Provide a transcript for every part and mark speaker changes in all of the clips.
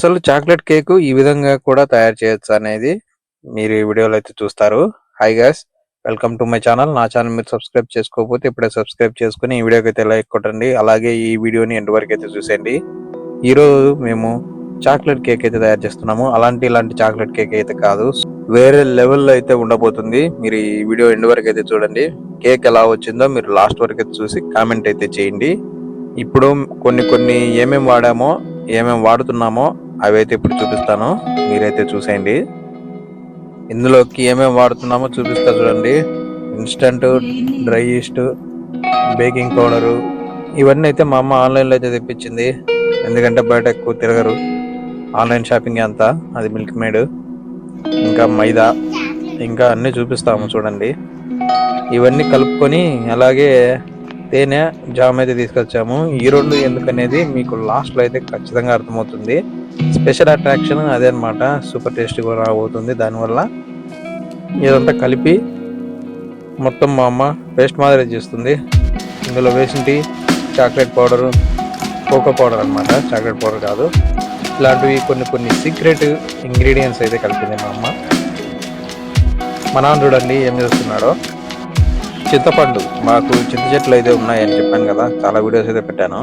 Speaker 1: అసలు chocolate cake ఈ విధంగా కూడా తయారు చేయొచ్చు అనేది మీరు ఈ వీడియోలో అయితే చూస్తారు. Hi guys, welcome to my channel. నా ఛానల్ మీరు సబ్స్క్రైబ్ చేసుకోకపోతే ఇప్పుడే సబ్స్క్రైబ్ చేసుకుని ఈ వీడియోకి అయితే లైక్ కొట్టండి. అలాగే ఈ వీడియోని ఎండ్ వరకు అయితే చూసేయండి. ఈరోజు మేము చాక్లెట్ కేక్ అయితే తయారు చేస్తున్నాము. ఇలాంటి చాక్లెట్ కేక్ అయితే కాదు, వేరే లెవెల్లో అయితే ఉండబోతుంది. మీరు ఈ వీడియో ఎండ్ వరకు అయితే చూడండి. కేక్ ఎలా వచ్చిందో మీరు లాస్ట్ వరకు అయితే చూసి కామెంట్ అయితే చేయండి. ఇప్పుడు కొన్ని ఏమేమి వాడామో ఏమేమి వాడుతున్నామో అవి అయితే ఇప్పుడు చూపిస్తాను, మీరైతే చూసేయండి. ఇందులోకి ఏమేమి వాడుతున్నామో చూపిస్తా చూడండి. Instant, dry east, baking powder, ఇవన్నీ అయితే మా అమ్మ ఆన్లైన్లో అయితే తెప్పించింది. ఎందుకంటే బయట ఎక్కువ తిరగరు, ఆన్లైన్ షాపింగ్ అంతా. అది మిల్క్ మేడ్, ఇంకా మైదా, ఇంకా అన్నీ చూపిస్తాము చూడండి. ఇవన్నీ కలుపుకొని అలాగే తేనె, జామ్ అయితే తీసుకొచ్చాము. ఈ రెండు ఎందుకనేది మీకు లాస్ట్లో అయితే ఖచ్చితంగా అర్థమవుతుంది. స్పెషల్ అట్రాక్షన్ అదే అనమాట. సూపర్ టేస్ట్ కూడా రాబోతుంది దానివల్ల. ఇదంతా కలిపి మొత్తం మా అమ్మ పేస్ట్ మాదిరి చేస్తుంది. ఇందులో వేసింటి చాక్లెట్ పౌడరు, కోకో పౌడర్ అనమాట, చాక్లెట్ పౌడర్ కాదు. ఇలాంటివి కొన్ని సీక్రెట్ ఇంగ్రీడియంట్స్ అయితే కలిపింది మా అమ్మ. మా నాన్న చూడండి ఏం చేస్తున్నాడో. చింతపండు, మాకు చింత చెట్లు అయితే ఉన్నాయని చెప్పాను కదా, చాలా వీడియోస్ అయితే పెట్టాను.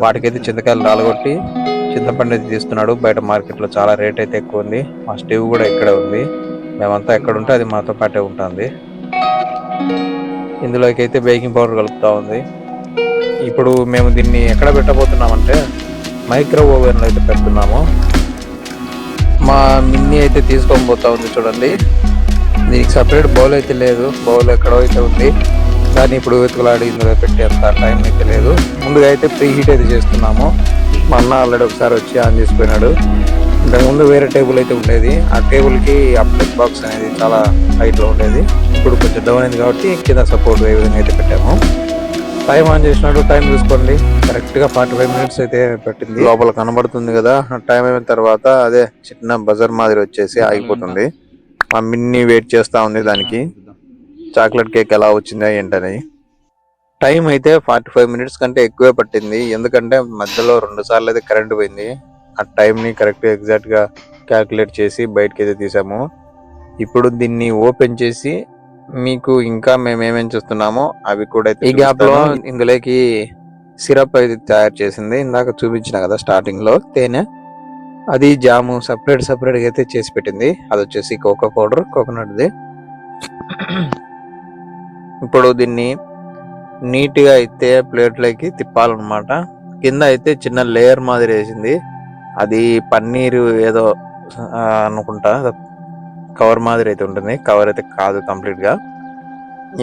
Speaker 1: వాటికైతే చింతకాయలు రాలగొట్టి చింతపండు అయితే తీస్తున్నాడు. బయట మార్కెట్లో చాలా రేట్ అయితే ఎక్కువ ఉంది. మా స్టవ్ కూడా ఇక్కడే ఉంది. మేమంతా ఎక్కడ ఉంటే అది మాతో పాటే ఉంటుంది. ఇందులోకి అయితే బేకింగ్ పౌడర్ కలుపుతూ ఉంది. ఇప్పుడు మేము దీన్ని ఎక్కడ పెట్టబోతున్నామంటే మైక్రో ఓవెన్లో అయితే పెడుతున్నాము. మా మిన్ని అయితే తీసుకొని పోతా ఉంది చూడండి. దీనికి సపరేట్ బౌల్ అయితే లేదు, బౌల్ ఎక్కడో అయితే ఉంది. దాన్ని ఇప్పుడు వెతుకులాడి ఇందులో పెట్టేంత టైం అయితే లేదు. ముందుగా అయితే ప్రీ హీట్ అయితే చేస్తున్నాము. మా అన్న ఆల్రెడీ ఒకసారి వచ్చి ఆన్ చేసిపోయినాడు. ఇంతకుముందు వేరే టేబుల్ అయితే ఉండేది. ఆ టేబుల్కి అప్లెట్ బాక్స్ అనేది చాలా హైట్లో ఉండేది. ఇప్పుడు కొంచెం డౌన్ అయింది కాబట్టి కింద సపోర్ట్ ఏ విధంగా అయితే పెట్టాము. టైం ఆన్ చేసినాడు, టైం చూసుకోండి. కరెక్ట్గా 45 మినిట్స్ అయితే పెట్టింది. లోపల కనబడుతుంది కదా, టైం అయిన తర్వాత అదే చిన్న బజర్ మాదిరి వచ్చేసి ఆగిపోతుంది. మా మిన్ని వెయిట్ చేస్తూ ఉంది దానికి, చాక్లెట్ కేక్ ఎలా వచ్చిందా ఏంటని. టైం అయితే 45 మినిట్స్ కంటే ఎక్కువే పట్టింది. ఎందుకంటే మధ్యలో 2 సార్లు అయితే కరెంట్ పోయింది. ఆ టైంని కరెక్ట్గా ఎగ్జాక్ట్గా క్యాల్కులేట్ చేసి బయటకి అయితే తీసాము. ఇప్పుడు దీన్ని ఓపెన్ చేసి మీకు ఇంకా మేము ఏమేమి చూస్తున్నామో అవి కూడా అయితే ఈ గ్యాప్లో ఇందులోకి సిరప్ అయితే తయారు చేసింది. ఇందాక చూపించిన కదా స్టార్టింగ్ లో తేనె, అది జాము సపరేట్గా అయితే చేసి పెట్టింది. అది వచ్చేసి కోకో పౌడర్, కోకోనట్ది. ఇప్పుడు దీన్ని నీట్గా అయితే ప్లేట్లోకి తిప్పాలన్నమాట. కింద అయితే చిన్న లేయర్ మాదిరి వేసింది. అది పన్నీరు ఏదో అనుకుంటా, కవర్ మాదిరి అయితే ఉంటుంది. కవర్ అయితే కాదు కంప్లీట్గా.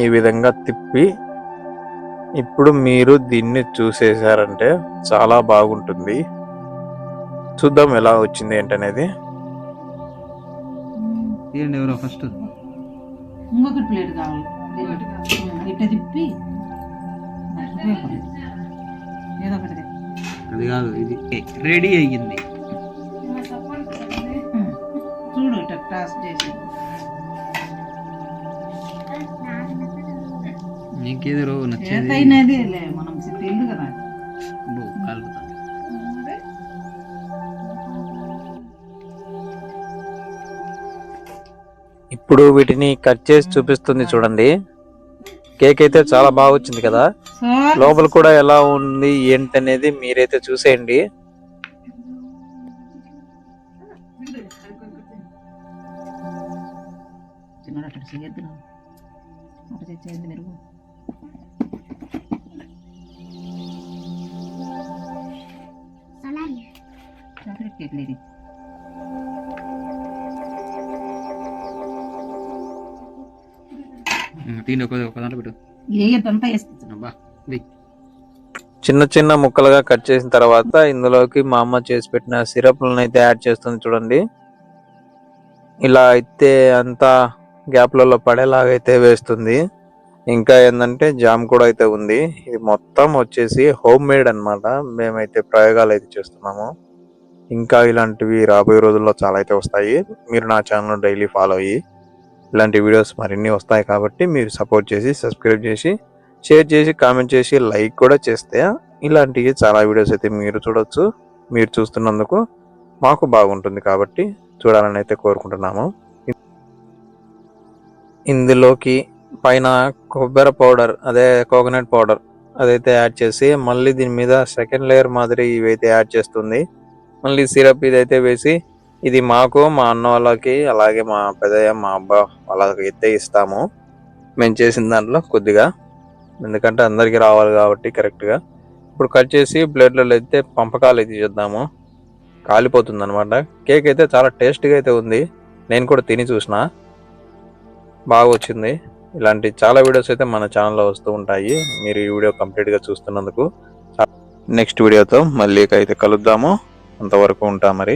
Speaker 1: ఈ విధంగా తిప్పి ఇప్పుడు మీరు దీన్ని చూసేసారంటే చాలా బాగుంటుంది. చూద్దాం ఎలా వచ్చింది ఏంటనేది.
Speaker 2: ఎవరో ఫస్ట్ ఇంకొకటి ప్లేట్ కావాలి. ఇట్లా తిప్పి ఏదో ఒకటి, అది కాదు ఇది రెడీ అయ్యింది. చూడు ఇట్లా టాస్ చేసి నీకేది రో నచ్చేది మనం తెలియదు కదా.
Speaker 1: ఇప్పుడు వీటిని కట్ చేసి చూపిస్తుంది చూడండి. కేక్ అయితే చాలా బాగా వచ్చింది కదా. లోపల కూడా ఎలా ఉంది ఏంటనేది మీరైతే చూసేయండి. చిన్న ముక్కలుగా కట్ చేసిన తర్వాత ఇందులోకి మా అమ్మ చేసి పెట్టిన సిరప్లను అయితే యాడ్ చేస్తుంది చూడండి. ఇలా అయితే అంతా గ్యాప్లలో పడేలాగైతే వేస్తుంది. ఇంకా ఏంటంటే జామ్ కూడా అయితే ఉంది. ఇది మొత్తం వచ్చేసి హోమ్ మేడ్ అనమాట. మేమైతే ప్రయోగాలు అయితే చేస్తున్నాము. ఇంకా ఇలాంటివి రాబోయే రోజుల్లో చాలా అయితే వస్తాయి. మీరు నా ఛానల్ డైలీ ఫాలో అయ్యి ఇలాంటి వీడియోస్ మరిన్ని వస్తాయి. కాబట్టి మీరు సపోర్ట్ చేసి, సబ్స్క్రైబ్ చేసి, షేర్ చేసి, కామెంట్ చేసి, లైక్ కూడా చేస్తే ఇలాంటివి చాలా వీడియోస్ అయితే మీరు చూడొచ్చు. మీరు చూస్తున్నందుకు మాకు బాగుంటుంది కాబట్టి చూడాలని అయితే కోరుకుంటున్నాము. ఇందులోకి పైన కొబ్బరి పౌడర్, అదే కోకోనట్ పౌడర్ అదైతే యాడ్ చేసి మళ్ళీ దీని మీద సెకండ్ లేయర్ మాదిరి ఇవైతే యాడ్ చేస్తుంది. మళ్ళీ సిరప్ ఇదైతే వేసి ఇది మాకు, మా అన్న వాళ్ళకి, అలాగే మా పెద్దయ్య, మా అబ్బా వాళ్ళకి అయితే ఇస్తాము. మేము చేసిన దాంట్లో కొద్దిగా, ఎందుకంటే అందరికి రావాలి కాబట్టి కరెక్ట్గా. ఇప్పుడు కట్ చేసి ప్లేట్లలో అయితే పంపకాలు అయితే చేద్దాము. కాలిపోతుంది అనమాట. కేక్ అయితే చాలా టేస్ట్గా అయితే ఉంది. నేను కూడా తిని చూసిన, బాగా వచ్చింది. ఇలాంటి చాలా వీడియోస్ అయితే మన ఛానల్లో వస్తూ ఉంటాయి. మీరు ఈ వీడియో కంప్లీట్గా చూస్తున్నందుకు. నెక్స్ట్ వీడియోతో మళ్ళీ అయితే కలుద్దాము. అంతవరకు ఉంటా మరి.